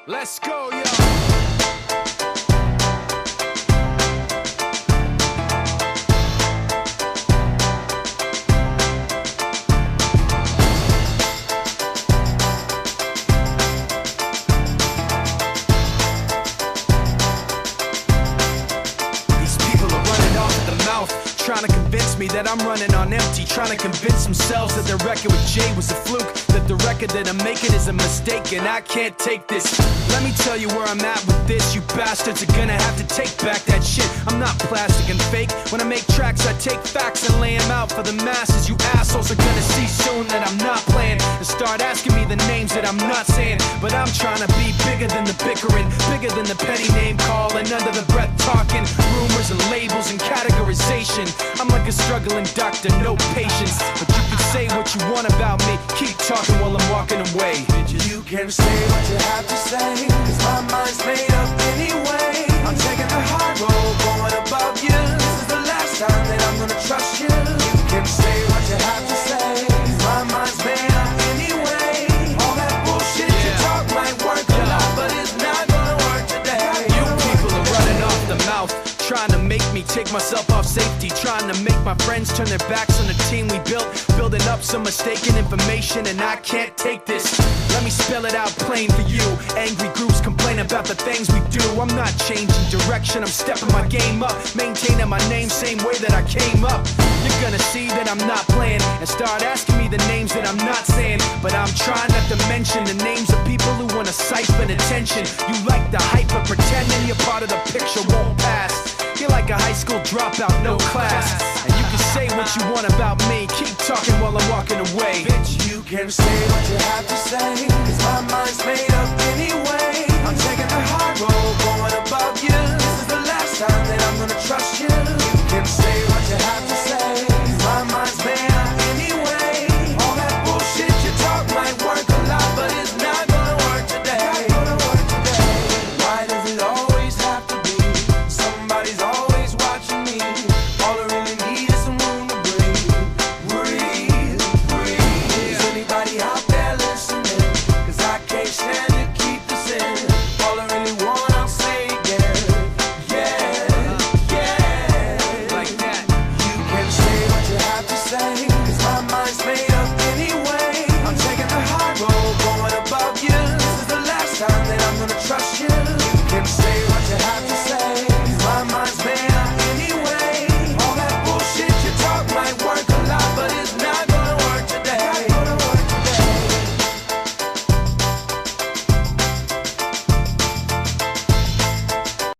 Let's go, yo. Trying to convince me that I'm running on empty, trying to convince themselves that their record with Jay was a fluke, that the record that I'm making is a mistake, and I can't take this. Let me tell you where I'm at with this. You bastards are gonna have to take back that shit. I'm not plastic and fake. When I make tracks, I take facts and lay them out for the masses. You assholes are gonna see soon that I'm not playing and start asking me the names that I'm not saying. But I'm trying to be bigger than the bickering, bigger than the petty name calling, under the breath talking, rumors and labels and categorization. I'm like a struggling doctor, no patience. But you can say what you want about me, keep talking while I'm walking away. You can say what you have to say, cause my mind's made up anyway. I'm taking the high road, going above you. This is the last time that I'm gonna trust you. You can say what you have to say, cause my mind's made up anyway. All that bullshit you talk might work a lot, but it's not gonna work today. You people are running off the mouth, trying to make me take myself off safety, trying to make my friends turn their backs on the team we built, building up some mistaken information, and I can't take this. Let me spell it out plain for you. Angry groups complain about the things we do. I'm not changing direction, I'm stepping my game up, maintaining my name same way that I came up. You're gonna see that I'm not playing and start asking me the names that I'm not saying. But I'm trying not to mention the names of people who wanna siphon attention. You like the hype, but pretending you're part of the picture won't pass. You're like a high school dropout, no class. And you can say what you want about me, keep talking while I'm walking away. Bitch, you can say what you have to say, cause my mind's made